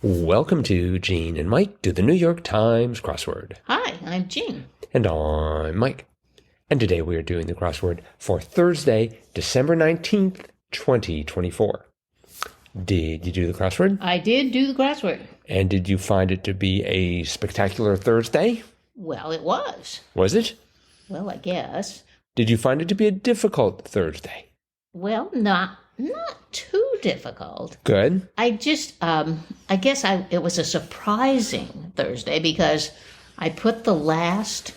Welcome to Gene and Mike do the New York Times crossword. Hi, I'm Jean. And I'm Mike. And today we are doing the crossword for Thursday, December 19th, 2024. Did you do the crossword? I did do the crossword. And did you find it to be a spectacular Thursday? Well, it was. Was it? Well, I guess. Did you find it to be a difficult Thursday? Well, not too difficult. Good. I just, I guess it was a surprising Thursday because I put the last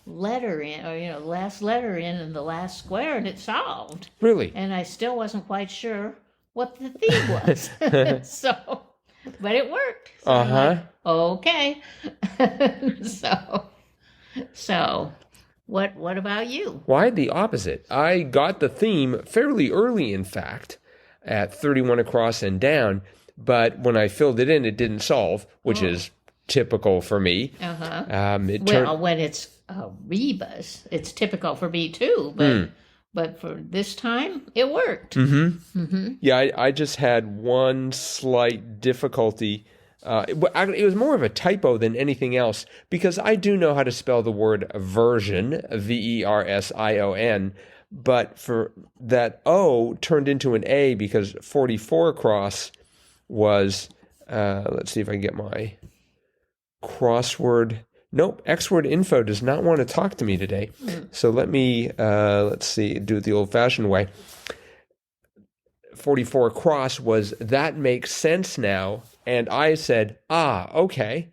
letter in, last letter in the last square, and it solved. Really? And I still wasn't quite sure what the theme was. But it worked. So I'm like, okay. So what about you? Why the opposite? I got the theme fairly early, in fact, at 31 across and down, but when I filled it in, it didn't solve, which is typical for me. When it's a rebus, it's typical for me too, but for this time, it worked. Yeah, I just had one slight difficulty. It was more of a typo than anything else, because I do know how to spell the word version, version, but for that O turned into an A because 44 across was, let's see if I can get my crossword. Nope, Xword Info does not want to talk to me today. So let me, let's see, do it the old-fashioned way. 44 across was, that makes sense now. And I said, okay.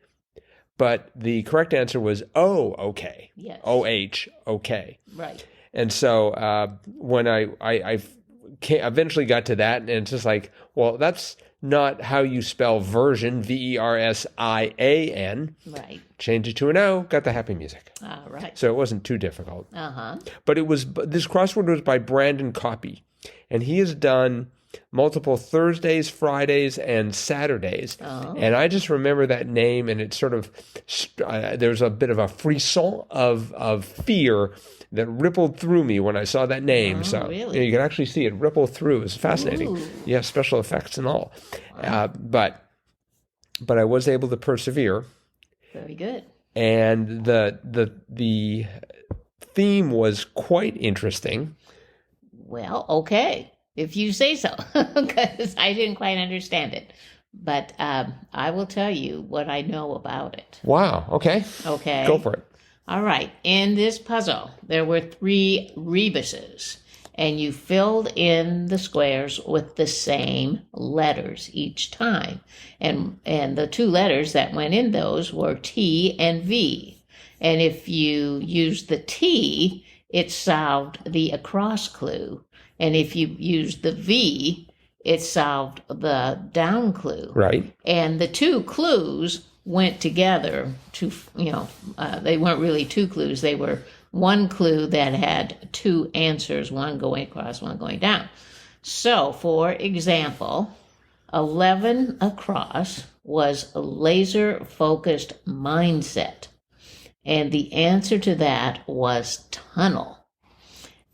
But the correct answer was, okay. Yes. O-H, okay. Right. And so when I eventually got to that, and it's just like, well, that's not how you spell version, V-E-R-S-I-A-N. Right. Changed it to an O, got the happy music. All right. So it wasn't too difficult. But This crossword was by Brandon Koppy, and he has done multiple Thursdays, Fridays, and Saturdays. And I just remember that name, and it sort of, there's a bit of a frisson of fear that rippled through me when I saw that name. Really? You can actually see it ripple through. It's fascinating. Ooh. Yeah, special effects and all. But I was able to persevere. Very good. And the theme was quite interesting. Well, okay, if you say so, because I didn't quite understand it. But I will tell you what I know about it. Wow. Okay. Okay. Go for it. All right. In this puzzle, there were 3 rebuses, and you filled in the squares with the same letters each time. And the 2 letters that went in those were T and V. And if you used the T, it solved the across clue. And if you used the V, it solved the down clue. Right. And the 2 clues went together to, they weren't really 2 clues. They were one clue that had 2 answers, one going across, one going down. So, for example, 11 across was a laser-focused mindset. And the answer to that was tunnel.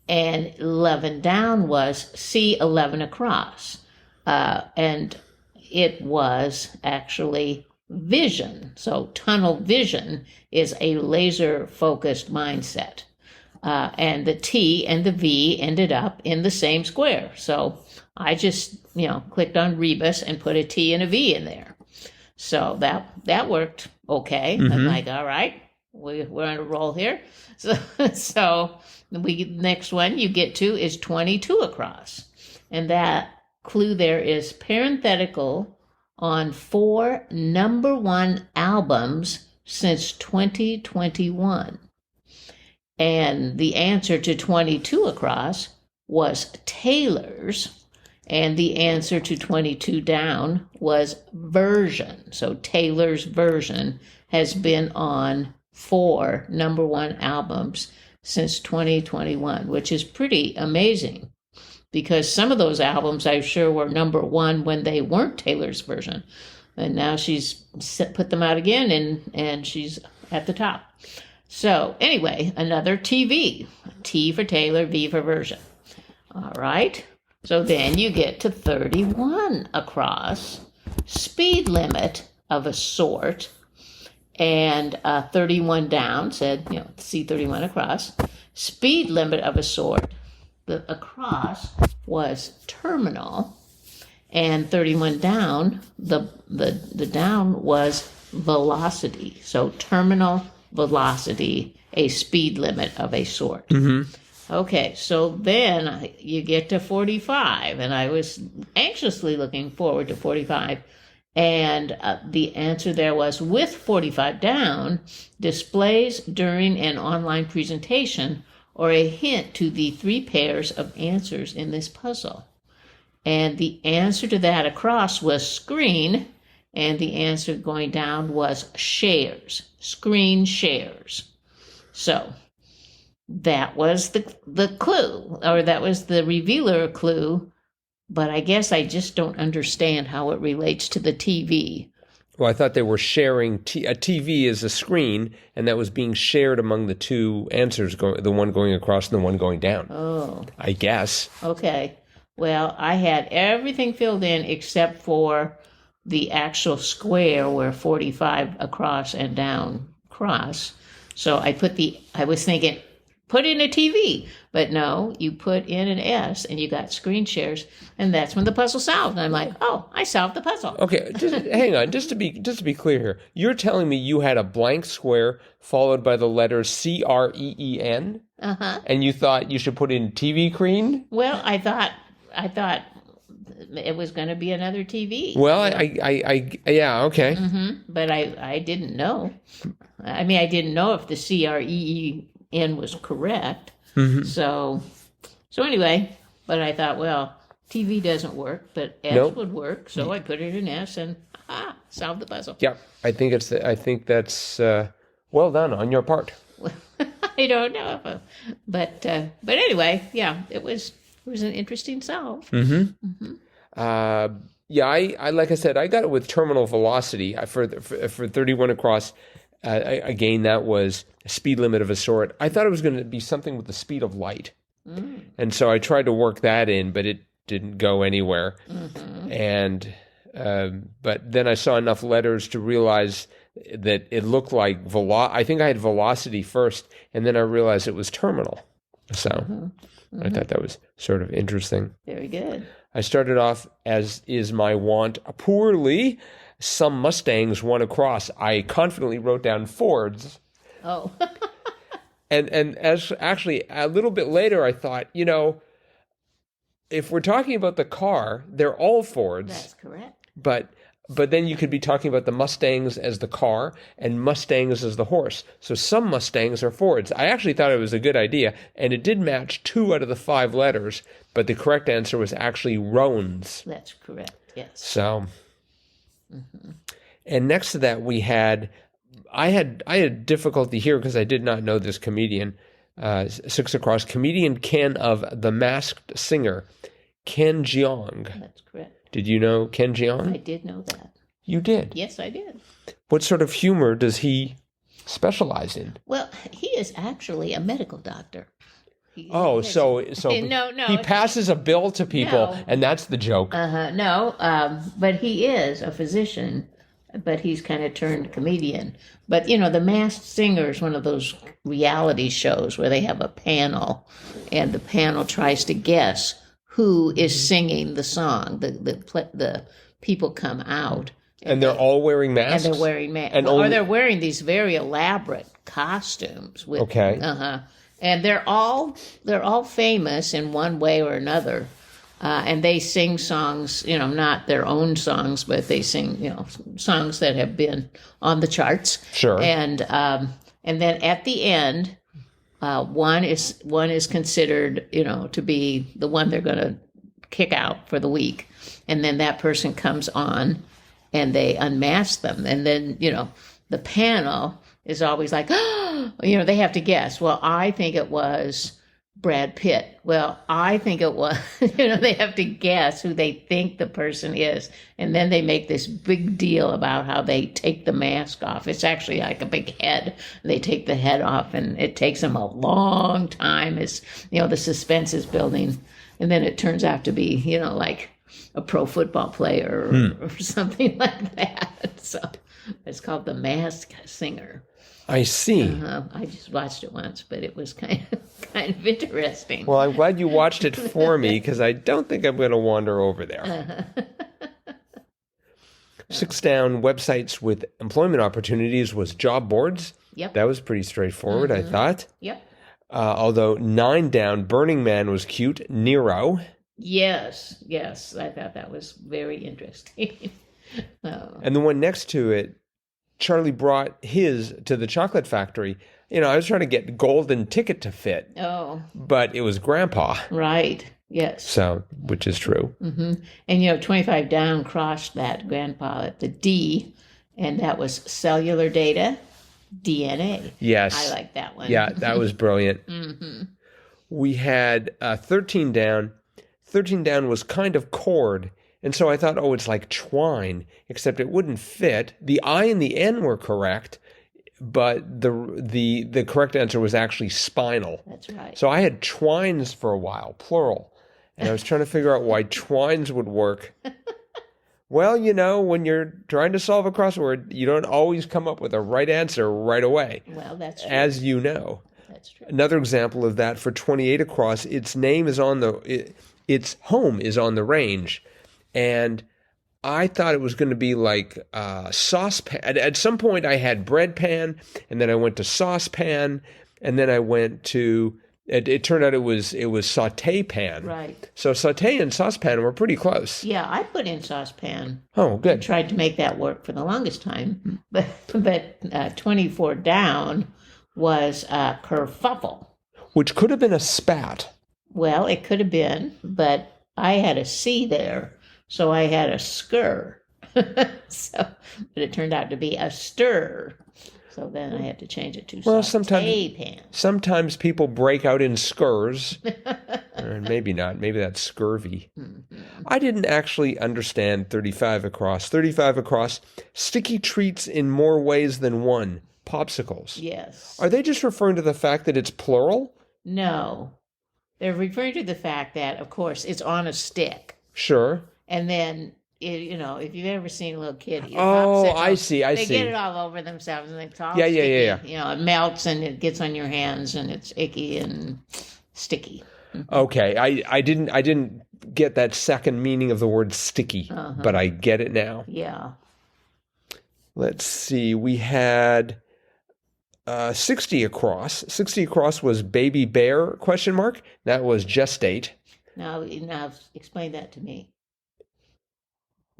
And 11 down was see 11 across. And it was actually vision. So tunnel vision is a laser-focused mindset. And the T and the V ended up in the same square. So I just, clicked on rebus and put a T and a V in there. So that worked okay. I'm like, all right, we're on a roll here. So the next one you get to is 22 across. And that clue there is parenthetical on 4 number 1 albums since 2021. And the answer to 22 across was Taylor's, and the answer to 22 down was version. So Taylor's version has been on 4 number 1 albums since 2021, which is pretty amazing, because some of those albums I'm sure were number 1 when they weren't Taylor's version. And now she's put them out again, and she's at the top. So anyway, another TV. T for Taylor, V for version. All right. So then you get to 31 across. speed limit of a sort, and 31 down said, C31 across. Speed limit of a sort, the across was terminal, and 31 down, the down was velocity. So terminal velocity, a speed limit of a sort. Okay, so then you get to 45, and I was anxiously looking forward to 45. And the answer there was, with 45 down, displays during an online presentation or a hint to the 3 pairs of answers in this puzzle. And the answer to that across was screen, and the answer going down was shares, screen shares. So that was the clue, or that was the revealer clue. But I guess I just don't understand how it relates to the TV. Well, I thought they were sharing. A TV is a screen, and that was being shared among the 2 answers, the one going across and the one going down. Oh. I guess. Okay. Well, I had everything filled in except for the actual square where 45 across and down cross. So I was thinking, put in a TV. But no, you put in an S and you got screen shares, and that's when the puzzle solved. And I'm like, oh, I solved the puzzle. Okay, hang on. Just to be clear here, you're telling me you had a blank square followed by the letters CREEN, and you thought you should put in TV screen? Well, I thought it was going to be another TV. Well, yeah, okay. But I didn't know. I mean, I didn't know if the CREEN was correct. So anyway, but I thought, well, TV doesn't work, but S would work, so I put it in S and solved the puzzle. Yeah, I think that's well done on your part. I don't know, but anyway, yeah, it was an interesting solve. Yeah, I like I said, I got it with terminal velocity for 31 across. Again, that was a speed limit of a sort. I thought it was going to be something with the speed of light. And so I tried to work that in, but it didn't go anywhere. And but then I saw enough letters to realize that it looked like I think I had velocity first, and then I realized it was terminal. So I thought that was sort of interesting. Very good. I started off, as is my wont, poorly. Some Mustangs won across. I confidently wrote down Fords. Oh. and as actually a little bit later, I thought, if we're talking about the car, they're all Fords. That's correct. But then you could be talking about the Mustangs as the car and Mustangs as the horse. So some Mustangs are Fords. I actually thought it was a good idea, and it did match 2 out of the 5 letters, but the correct answer was actually Roans. That's correct, yes. So, and next to that I had difficulty here because I did not know this comedian. 6 across, comedian Ken of The Masked Singer, Ken Jeong. That's correct. Did you know Ken Jeong? I did know that. You did? Yes, I did. What sort of humor does he specialize in? Well, he is actually a medical doctor. So no, he passes a bill to people, and that's the joke. But he is a physician, but he's kind of turned comedian. But, The Masked Singer is one of those reality shows where they have a panel, and the panel tries to guess who is singing the song. The people come out. And they're all wearing masks? And they're wearing masks. Or they're wearing these very elaborate costumes. And they're all famous in one way or another. And they sing songs, not their own songs, but they sing, songs that have been on the charts. Sure. And then at the end, one is considered, to be the one they're going to kick out for the week. And then that person comes on and they unmask them. And then, the panel is always like, they have to guess. Well, I think it was Brad Pitt. Well, I think it was, they have to guess who they think the person is. And then they make this big deal about how they take the mask off. It's actually like a big head. They take the head off, and it takes them a long time as, the suspense is building. And then it turns out to be, like a pro football player or something like that. So it's called The Masked Singer. I see. I just watched it once, but it was kind of interesting. Well, I'm glad you watched it for me because I don't think I'm going to wander over there. 6 down, websites with employment opportunities was job boards. Yep. That was pretty straightforward, I thought. Yep. Although 9 down, Burning Man was cute. Nero. Yes. I thought that was very interesting. And the one next to it, Charlie brought his to the chocolate factory. I was trying to get golden ticket to fit. Oh. But it was Grandpa. Right. Yes. So, which is true. Mm-hmm. And 25 down crossed that Grandpa at the D, and that was cellular data, DNA. Yes. I like that one. Yeah, that was brilliant. We had 13 down. 13 down was kind of cord. And so I thought, it's like twine, except it wouldn't fit. The I and the N were correct, but the correct answer was actually spinal. That's right. So I had twines for a while, plural. And I was trying to figure out why twines would work. Well, when you're trying to solve a crossword, you don't always come up with a right answer right away. Well, that's true. As you know. That's true. Another example of that for 28 across, its home is on the range. And I thought it was going to be like saucepan. At some point, I had bread pan, and then I went to saucepan, and then I went to. It turned out it was saute pan. Right. So saute and saucepan were pretty close. Yeah, I put in saucepan. Oh, good. I tried to make that work for the longest time, but 24 down was kerfuffle. Which could have been a spat. Well, it could have been, but I had a C there. So I had a skr. But it turned out to be a stir. So then I had to change it to saute pan. Sometimes people break out in skurs. Or maybe not. Maybe that's scurvy. I didn't actually understand 35 across. 35 across, sticky treats in more ways than one. Popsicles. Yes. Are they just referring to the fact that it's plural? No. They're referring to the fact that, of course, it's on a stick. Sure. And then, if you've ever seen a little kid eat a popsicle, I see. They get it all over themselves, and it's all yeah, sticky. It melts, and it gets on your hands, and it's icky and sticky. Okay, I didn't get that second meaning of the word sticky, but I get it now. Yeah. Let's see. We had 60 across. 60 across was baby bear, ? That was gestate. Now explain that to me.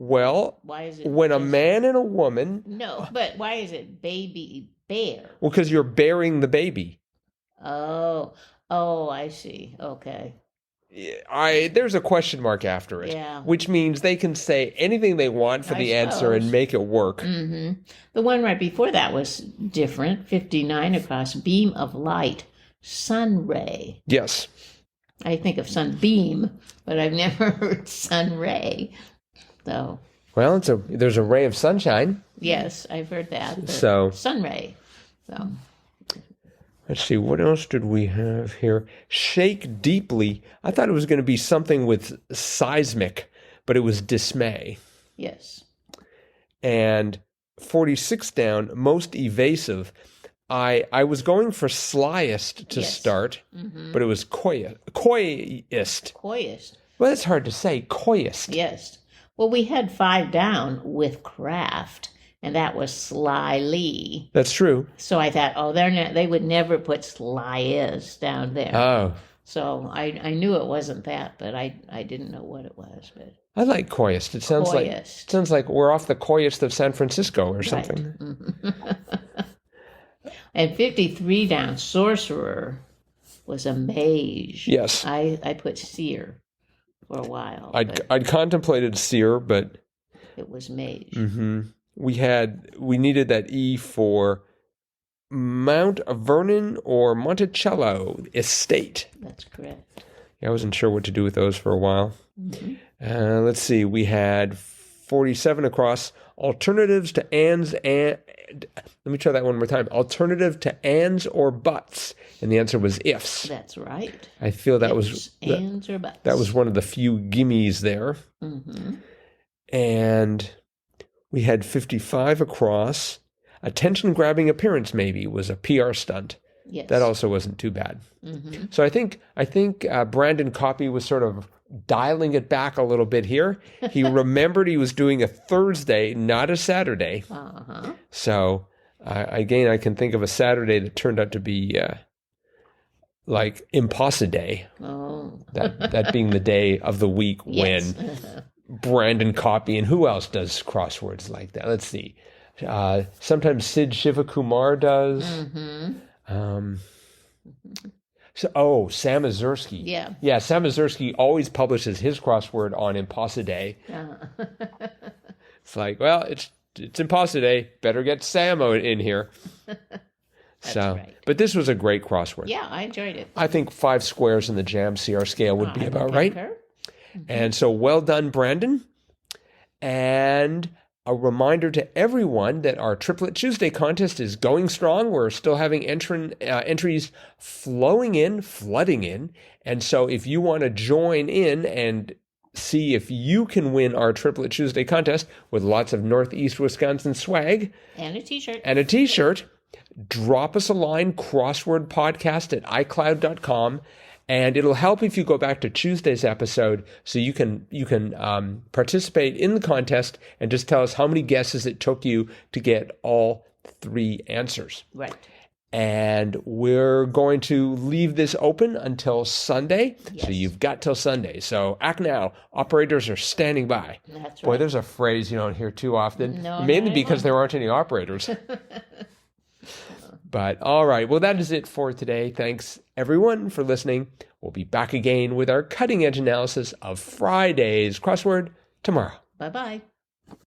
Well, why is it when a man and a woman... No, but why is it baby bear? Well, because you're bearing the baby. Oh, I see. Okay. There's a question mark after it, which means they can say anything they want for the answer and make it work. Mm-hmm. The one right before that was different. 59 across, beam of light, sun ray. Yes. I think of sunbeam, but I've never heard sun ray. So. Well, there's a ray of sunshine. Yes, I've heard that. So sun ray. So. Let's see, what else did we have here? Shake deeply. I thought it was going to be something with seismic, but it was dismay. Yes. And 46 down, most evasive. I was going for slyest to start, but it was coyest. Coyest. Well, that's hard to say. Coyest. Yes. Well, we had 5 down with craft, and that was slyly. That's true. So I thought, they would never put slyest down there. Oh. So I knew it wasn't that, but I didn't know what it was. But I like coyest. It sounds like we're off the coyest of San Francisco or something. Right. And 53 down, sorcerer was a mage. Yes. I put seer for a while. I'd contemplated seer, but it was mage. Mm-hmm. We needed that E for Mount Vernon or Monticello estate. That's correct. Yeah, I wasn't sure what to do with those for a while. Mm-hmm. Let's see. We had 47 across. Alternatives to ands and... Let me try that one more time. Alternative to ands or buts. And the answer was ifs. That's right. I feel that Ifs, was... ands, or buts. That was one of the few gimmies there. Mm-hmm. And we had 55 across. Attention-grabbing appearance maybe was a PR stunt. Yes. That also wasn't too bad. Mm-hmm. So I think Brandon Koppy was sort of dialing it back a little bit here. He remembered he was doing a Thursday, not a Saturday. Uh-huh. So again, I can think of a Saturday that turned out to be like Impossiday. Oh. That being the day of the week Yes. when Brandon Koppy and who else does crosswords like that? Let's see. Sometimes Sid Shivakumar does. Mm-hmm. Sam Mazursky. Yeah. Yeah, Sam Mazursky always publishes his crossword on Impossiday. Uh-huh. It's like, well, it's Impossiday. Better get Sam in here. That's right. But this was a great crossword. Yeah, I enjoyed it. I think 5 squares in the Jam CR scale would be about right. And so well done, Brandon. And a reminder to everyone that our Triplet Tuesday contest is going strong. We're still having entries flooding in. And so if you want to join in and see if you can win our Triplet Tuesday contest with lots of Northeast Wisconsin swag and a t-shirt, drop us a line, crosswordpodcast@icloud.com. And it'll help if you go back to Tuesday's episode so you can participate in the contest and just tell us how many guesses it took you to get all 3 answers. Right. And we're going to leave this open until Sunday. Yes. So you've got till Sunday. So act now. Operators are standing by. That's right. Boy, there's a phrase you don't hear too often. No, mainly because there aren't any operators. But all right, well, that is it for today. Thanks, everyone, for listening. We'll be back again with our cutting-edge analysis of Friday's crossword tomorrow. Bye-bye.